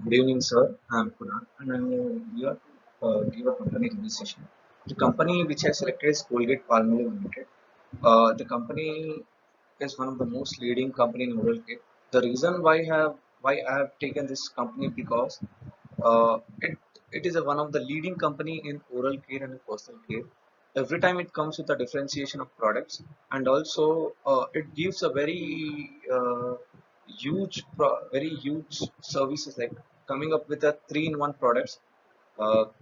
Good evening, sir. I'm Kunal, and I'm here to give a company registration. The company which I selected is Colgate Palmolive Limited. The company is one of the most leading company in oral care. The reason why I have taken this company because it is one of the leading company in oral care and personal care. Every time it comes with a differentiation of products, and also it gives a very huge services, like coming up with a three-in-one products.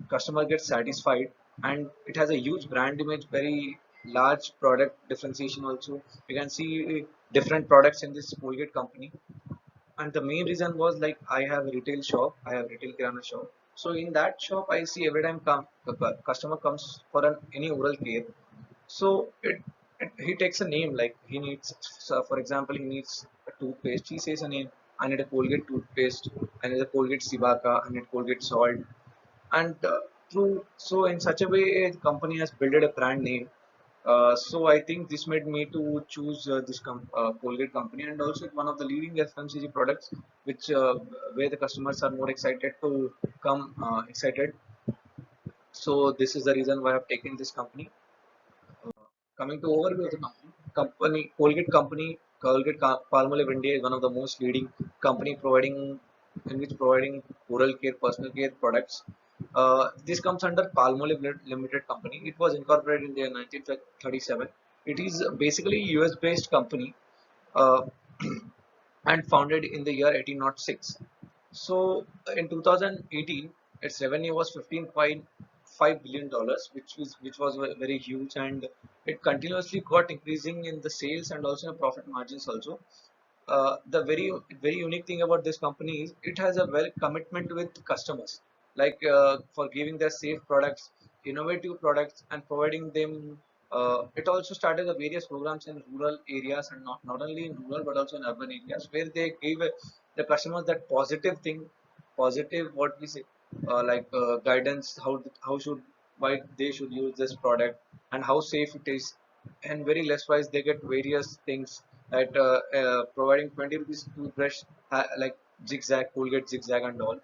Customer gets satisfied, and it has a huge brand image, very large product differentiation also. You can see different products in this Colgate company, and the main reason was like I have a retail shop, I have retail kirana shop. So in that shop I see every time customer comes for any oral care. So he takes a name, like he needs, so for example, he needs a toothpaste. He says a name: I need a Colgate toothpaste, I need a Colgate Sibaka, I need Colgate salt. And through so in such a way the company has built a brand name. So I think this made me to choose Colgate company, and also it's one of the leading FMCG products, which where the customers are more excited to come excited. So this is the reason why I've taken this company. Coming to overview of the Colgate Palmolive India is one of the most leading company providing oral care, personal care products. This comes under Palmolive Limited Company. It was incorporated in the year 1937. It is basically US based company, uh, and founded in the year 1806. So in 2018, its revenue was $15.5 billion, which was very huge, and it continuously got increasing in the sales and also in profit margins also. The very unique thing about this company is it has a well commitment with customers, like for giving their safe products, innovative products, and providing them. It also started the various programs in rural areas, and not only in rural but also in urban areas, where they gave the customers that positive thing, positive what we say, guidance, how should why they should use this product and how safe it is. And very less wise they get various things, at providing 20 rupees toothbrush, like zigzag, Colgate zigzag and all.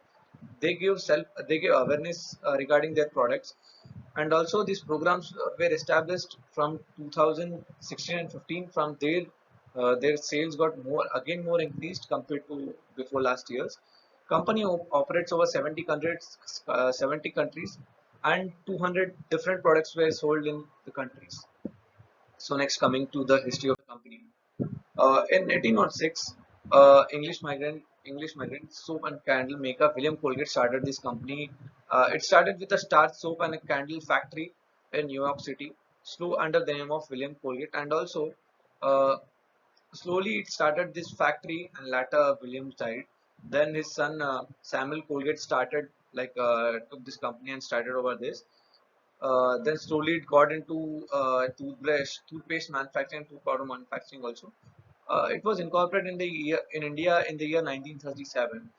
They give awareness regarding their products. And also these programs were established from 2016 and 15. From there, their sales got more increased compared to before last years. Company operates over 70 countries, and 200 different products were sold in the countries. So next, coming to the history of the company. In 1806, English migrant soap and candle maker William Colgate started this company. It started with a starch soap and a candle factory in New York City, slow under the name of William Colgate, and also uh, slowly it started this factory, and later William died. Then his son Samuel Colgate took this company and started over this. Then slowly it got into toothpaste manufacturing, tooth powder manufacturing also. It was incorporated in India in the year 1937,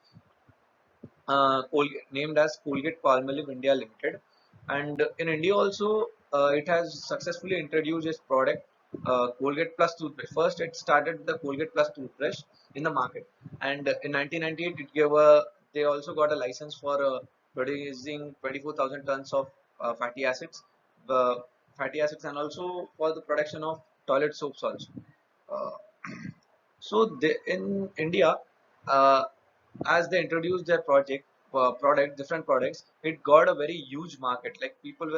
named as Colgate Palmolive India Limited. And in India also, it has successfully introduced its product, Colgate Plus toothbrush. First, it started the Colgate Plus toothbrush in the market, and in 1998, they also got a license for producing 24,000 tons of uh, fatty acids, and also for the production of toilet soaps also. Uh, in India, uh, as they introduced their different products, it got a very huge market. Like people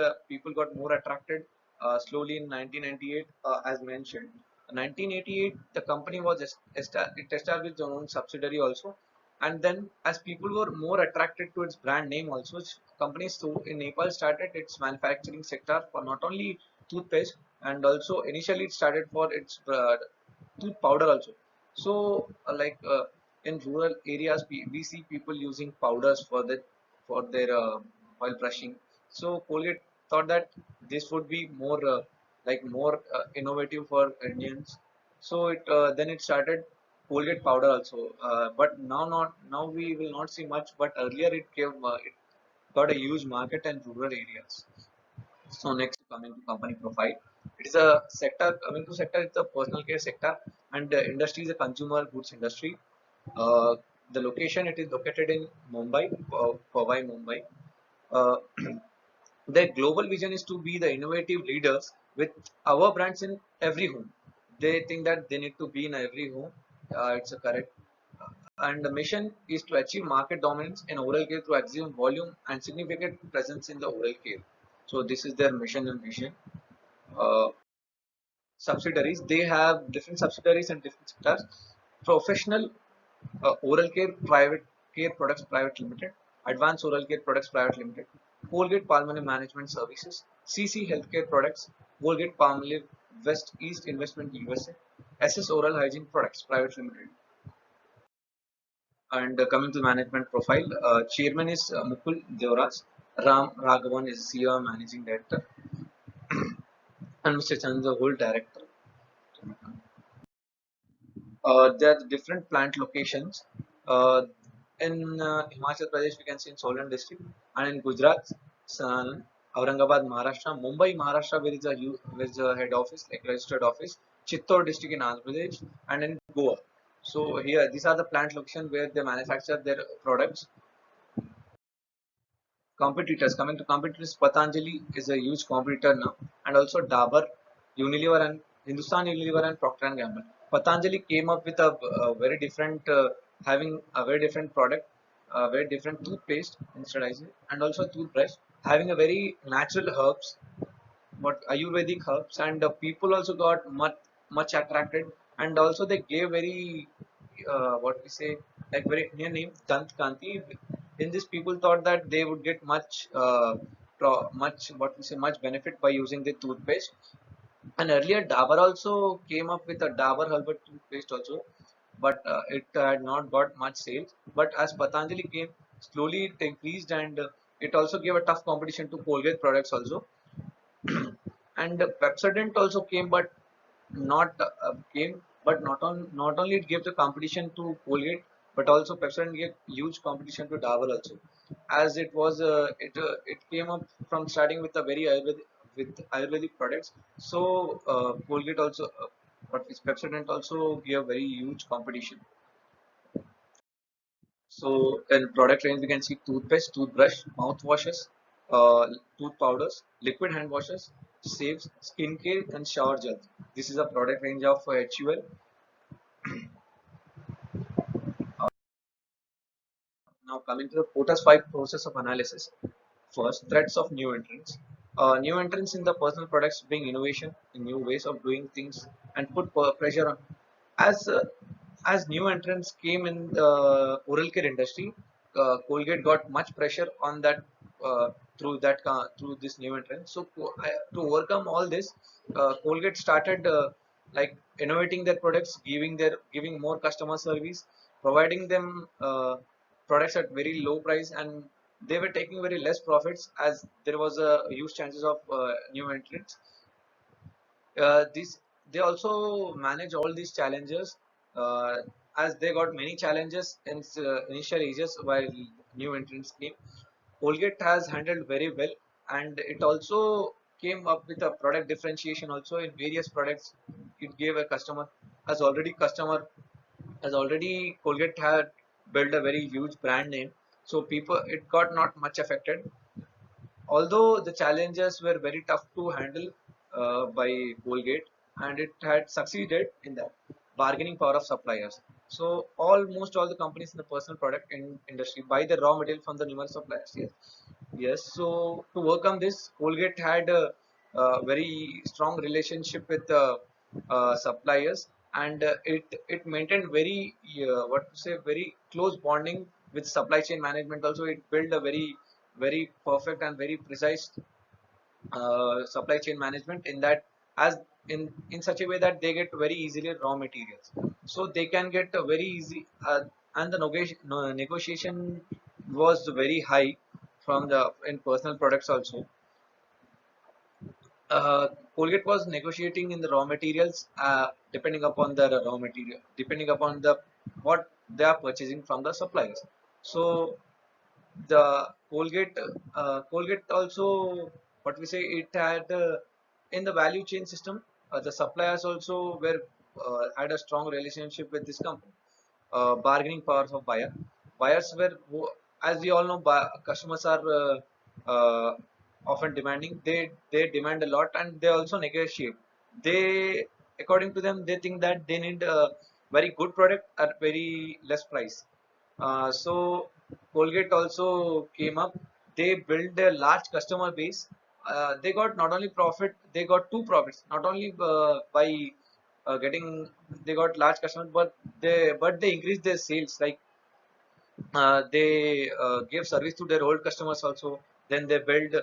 got more attracted. Slowly in 1998, as mentioned, 1988, the company was it established their own subsidiary also. And then, as people were more attracted to its brand name also, companies so in Nepal started its manufacturing sector for not only toothpaste, and also initially it started for its tooth powder also. So in rural areas, we see people using powders for their while brushing. So Colgate thought that this would be more innovative for Indians. So it then it started Colgate powder also. But now we will not see much. But earlier it got a huge market in rural areas. So next, coming to company profile, it is a sector. Coming to sector, it's a personal care sector, and industry is a consumer goods industry. Uh, The location, it is located in Mumbai, Powai, Mumbai. Uh, their global vision is to be the innovative leaders with our brands in every home. They think that they need to be in every home. It's a correct. And the mission is to achieve market dominance in oral care through maximum volume and significant presence in the oral care. So this is their mission and vision. Uh, Subsidiaries, they have different subsidiaries and different sectors. Professional Oral Care Private Care Products Private Limited, Advanced Oral Care Products Private Limited, Colgate Palmolive Management Services, CC Healthcare Products, Colgate Palmolive West East Investment USA, SS Oral Hygiene Products Private Limited. And coming to management profile, chairman is Mukul Devraj, Ram Raghavan is CEO and Managing Director, and Mr. Chandra, the whole director. There are different plant locations. In Himachal Pradesh, we can see in Solan district, and in Gujarat, Aurangabad, Maharashtra, Mumbai, Maharashtra, where is a head office, like registered office, Chittor district in Andhra Pradesh, and in Goa. So here, these are the plant locations where they manufacture their products. Competitors, coming to competitors, Patanjali is a huge competitor now, and also Dabur, Unilever, and Hindustan Unilever and Procter and Gamble. Patanjali came up with a very different, having a very different product, a very different toothpaste instead, I say, and also toothbrush, having a very natural herbs, what Ayurvedic herbs, and people also got much attracted, and also they gave very what we say, like very near name Dant Kanti. In this, people thought that they would get much what we say much benefit by using the toothpaste. And earlier, Dabur also came up with a Dabur herbal toothpaste also, but it had not got much sales. But as Patanjali came, slowly it increased, and it also gave a tough competition to Colgate products also. And Pepsodent also came, but not only it gave the competition to Colgate, but also Pepsodent gave huge competition to Dabur also, as it came up from starting with a very Ayurvedic products. So Colgate also, but Pepsodent also gave very huge competition. So in product range, we can see toothpaste, toothbrush, mouthwashes, tooth powders, liquid hand washes, saves, skincare, and shower gels. This is a product range of HUL. Now coming to the POTUS 5 process of analysis. First, threats of new entrants. New entrants in the personal products bring innovation in new ways of doing things and put pressure on. As uh, as new entrants came in the oral care industry, Colgate got much pressure on that through this new entrant. So to overcome all this, Colgate started like innovating their products, giving more customer service, providing them products at very low price, and they were taking very less profits as there was a huge chances of new entrants. These They also manage all these challenges, uh, as they got many challenges in initial ages while new entrants came. Colgate has handled very well, and it also came up with a product differentiation also in various products. It gave a customer as already Colgate had built a very huge brand name, so people it got not much affected. Although the challenges were very tough to handle by Colgate, and it had succeeded in that bargaining power of suppliers. So almost all the companies in the personal product industry buy the raw material from the numerous suppliers. Yes, yes. So to overcome this, Colgate had a very strong relationship with the suppliers, and it maintained what to say very close bonding with supply chain management. Also, it built a very perfect and very precise supply chain management in that, as in such a way that they get very easily raw materials, so they can get a very easy and the negotiation was very high from the in personal products also. uh, Colgate was negotiating in the raw materials, depending upon the what they are purchasing from the suppliers. So the Colgate also, what we say, it had in the value chain system, the suppliers also were had a strong relationship with this company. bargaining powers of buyer. Buyers were, as we all know, customers are uh, often demanding. They demand a lot and they also negotiate. They, according to them, they think that they need a very good product at very less price. So Colgate also came up. They built a large customer base. They got not only profit, they got two profits. Not only by getting, they got large customers, but they increased their sales. Like they gave service to their old customers also. Then they build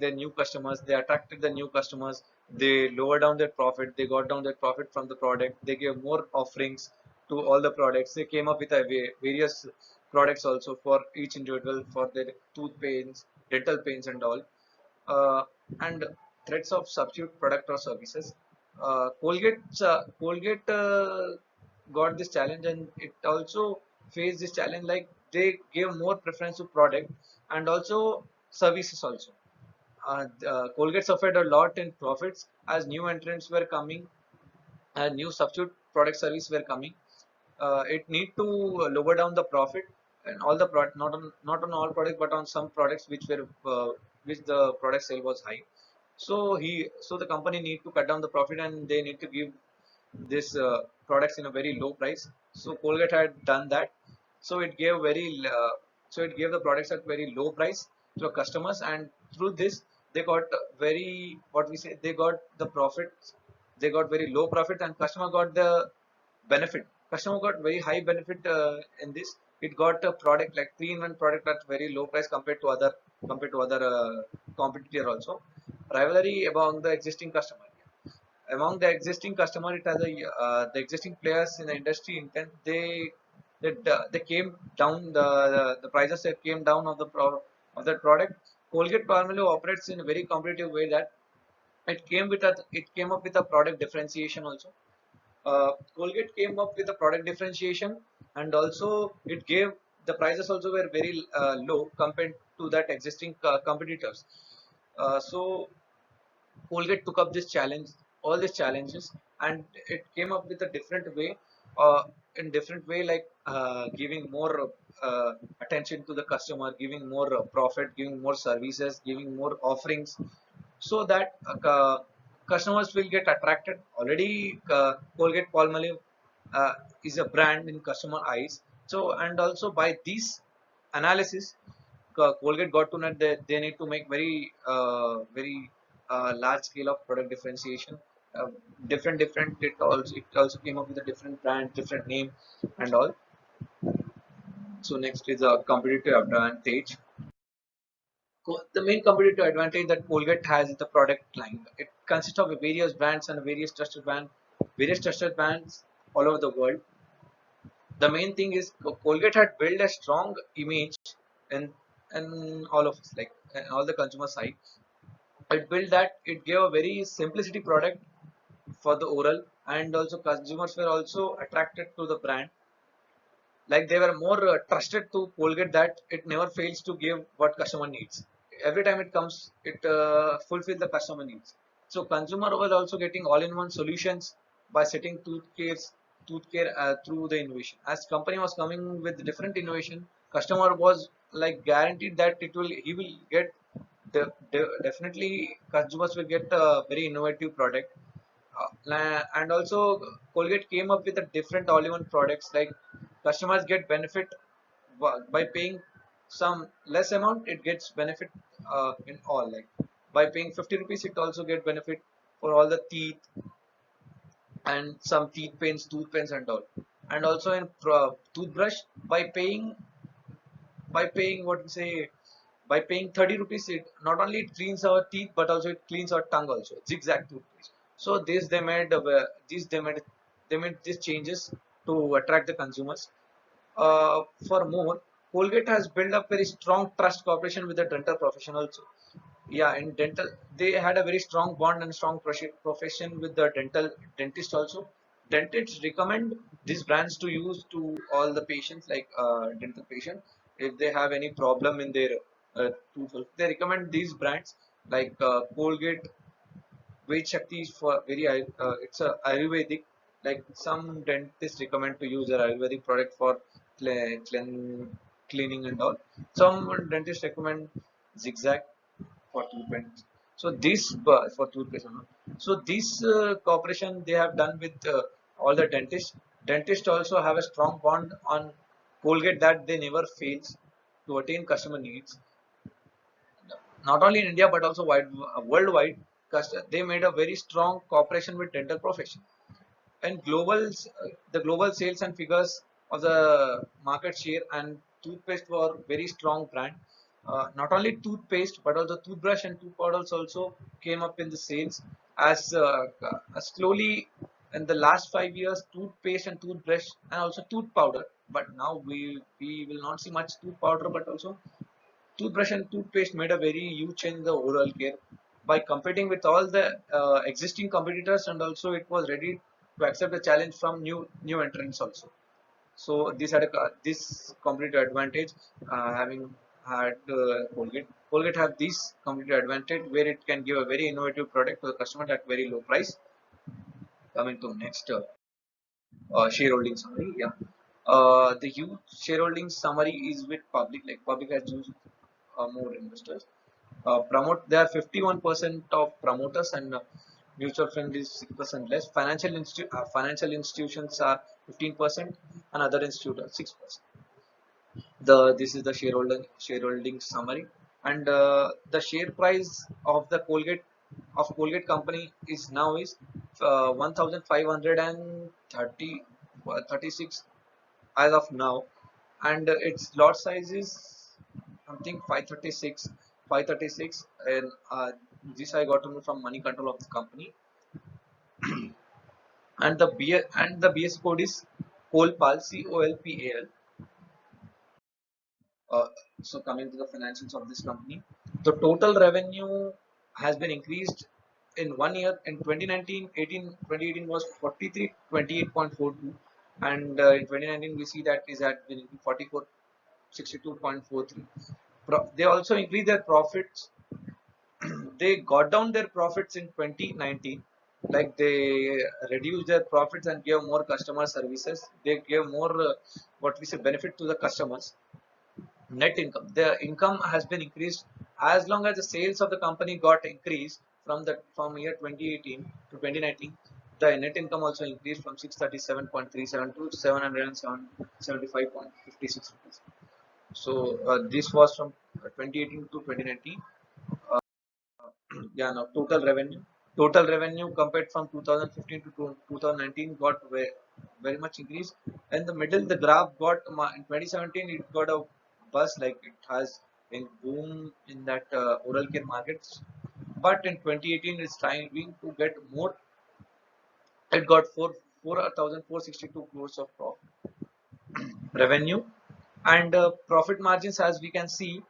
their new customers. They attracted the new customers. They lower down their profit. They got down their profit from the product. They gave more offerings to all the products. They came up with various products also for each individual, for their tooth pains, dental pains and all. uh, and threats of substitute product or services. Colgate got this challenge, and it also faced this challenge. Like they gave more preference to product and also services also. Colgate suffered a lot in profits as new entrants were coming and new substitute product service were coming. It need to lower down the profit and all the product, not on all products but on some products which the product sale was high. So the company need to cut down the profit and they need to give this products in a very low price. So Colgate had done that. So it gave very so it gave the products at very low price to the customers, and through this they got very, what we say, they got the profit. They got very low profit and customer got the benefit. Customer got very high benefit in this. It got a product like 3-in-1 product at very low price compared to other competitor also. Rivalry among the existing customer. Among the existing customer, it has the existing players in the industry intent. They came down the prices that came down of of that product. Colgate primarily operates in a very competitive way that it came up with a product differentiation also. Colgate came up with a product differentiation, and also it gave the prices also were very low compared to that existing competitors. So Colgate took up this challenge, all these challenges, and it came up with a different way, in different way, like giving more attention to the customer, giving more profit, giving more services, giving more offerings, so that customers will get attracted. Already, Colgate Palmolive is a brand in customer eyes. So, and also by this analysis, Colgate got to know that they need to make very large scale of product differentiation. Uh, different. It also came up with a different brand, different name, and all. So next is a competitive advantage. The main competitive advantage that Colgate has is the product line. It consists of various brands and various trusted brands all over the world. The main thing is Colgate had built a strong image in all of us, like in all the consumer side. It built that it gave a very simplicity product for the oral, and also consumers were also attracted to the brand. Like they were more trusted to Colgate that it never fails to give what customer needs. Every time it comes, it fulfill the customer needs. So consumer was also getting all-in-one solutions by setting tooth care through the innovation. As company was coming with different innovation, customer was like guaranteed that it will he will get definitely consumers will get a very innovative product. And also Colgate came up with a different all-in-one products. Like customers get benefit by paying some less amount, it gets benefit in all. Like by paying 50 rupees, it also get benefit for all the teeth and some teeth pains, tooth pains and all. And also in toothbrush, by paying what we say, by paying 30 rupees, it not only it cleans our teeth but also it cleans our tongue also. Zigzag toothpaste. So this they made these changes to attract the consumers. For more, Colgate has built up very strong trust cooperation with the dental profession also. Yeah, in dental, they had a very strong bond and strong profession with the dentist also. Dentists recommend these brands to use to all the patients, like dental patient. If they have any problem in their tooth, they recommend these brands like Colgate, Ved Shakti is for very it's a Ayurvedic. Like some dentists recommend to use a Ayurvedic product for cleaning and all. Some dentists recommend zigzag for toothpaste. So this for toothpaste. No? So this cooperation they have done with all the dentists. Dentists also have a strong bond on Colgate that they never fails to attain customer needs. Not only in India but also worldwide. They made a very strong cooperation with dental profession. And the global sales and figures of the market share and toothpaste were very strong brand. Not only toothpaste but also toothbrush and tooth powders also came up in the sales as slowly in the last 5 years toothpaste and toothbrush and also tooth powder. But now we will not see much tooth powder, but also toothbrush and toothpaste made a very huge change in the oral care by competing with all the existing competitors, and also it was ready to accept the challenge from new entrants also. So this had this competitive advantage, having had Colgate. Colgate have this competitive advantage where it can give a very innovative product to the customer at very low price. Coming to next shareholding summary, yeah. The huge shareholding summary is with public, like public has used more investors. Promote There are 51% of promoters, and mutual fund is 6% less. Financial institutions are 15%, and other institutes are 6%. This is the shareholding summary, and the share price of the Colgate company is now is 1,530 36 as of now, and its lot size is something 536, and this I got to know from money control of the company. And the BS code is Colpal, COLPAL. Uh, so coming to the financials of this company, the total revenue has been increased in 1 year. In 2018 was 4328.42, and in 2019 we see that is at 4462.43. They also increased their profits. They got down their profits in 2019, like they reduced their profits and gave more customer services. They gave more what we say benefit to the customers. Net income, the income has been increased as long as the sales of the company got increased from year 2018 to 2019. The net income also increased from 637.37 to 775.56 rupees. So this was from 2018 to 2019. Yeah, now total revenue compared from 2015 to 2019 got very much increased. In the middle the graph got in 2017 it got a buzz, like it has been boom in that oral care markets, but in 2018 it's trying to get more. It got 4,462 crores of revenue, and profit margins, as we can see,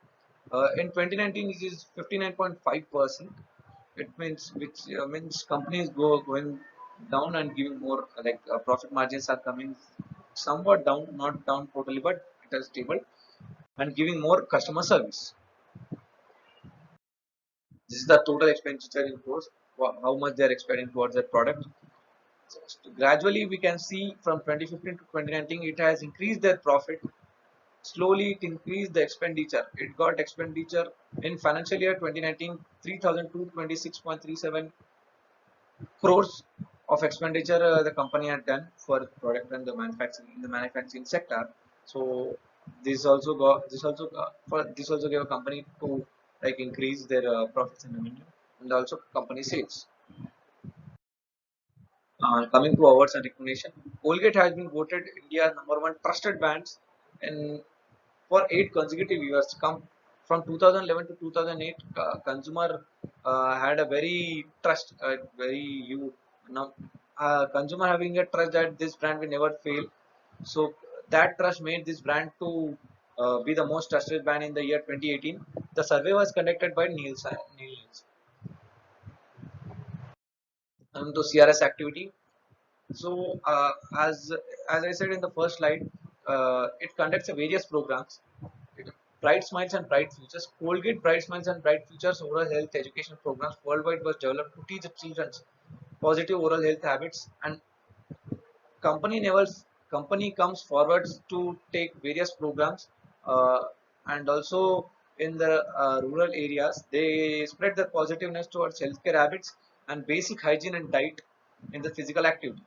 in 2019 it is 59.5%. It means which means companies going down and giving more, profit margins are coming somewhat down, not down totally, but it is stable and giving more customer service. This is the total expenditure in crores, how much they are expending towards their product. So gradually we can see from 2015 to 2019 it has increased their profit. Slowly it increased the expenditure. It got expenditure in financial year 2019 3,226.37 crores of expenditure the company had done for product and the manufacturing sector. So this also gave a company to like increase their profits and revenue, and also company sales. Coming to awards and recognition, Colgate has been voted India's #1 trusted brands in for 8 consecutive years. Come from 2011 to 2008, consumer had a very trust, very you now consumer having a trust that this brand will never fail. So that trust made this brand to be the most trusted brand in the year 2018. The survey was conducted by Nielsen. And to CRS activity. So as I said in the first slide, it conducts various programs. Bright Smiles and Bright Futures. Colgate Bright Smiles and Bright Futures oral health education programs worldwide was developed to teach the children positive oral health habits and company never company comes forwards to take various programs, uh, and also in the rural areas they spread their positiveness towards healthcare habits and basic hygiene and diet in the physical activity,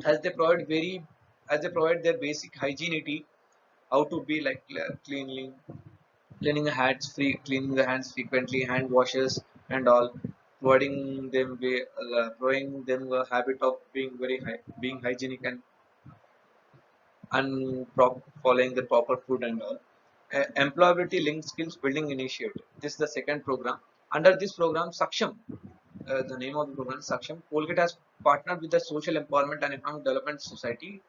as they provide very as they provide their basic hygienity, how to be like cleaning the hands frequently, hand washes and all, providing them a habit of being hygienic and following the proper food and all. Employability linked skills building initiative. This is the second program. Under this program, Saksham, the name of the program, Saksham, Colgate has partnered with the Social Empowerment and Economic Development Society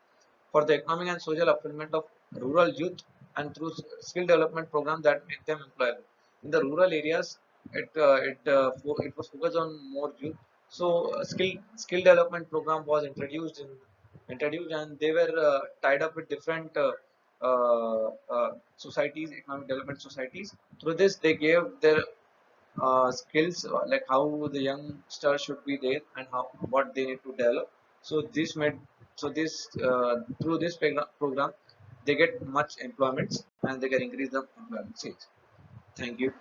for the economic and social upliftment of rural youth, and through skill development programs that make them employable. In the rural areas, it was focused on more youth. So skill development program was introduced, and they were tied up with different societies, economic development societies. Through this, they gave their skills, like how the youngster should be there and how what they need to develop. So this made so this through this program they get much employments and they can increase the employment. Thank you.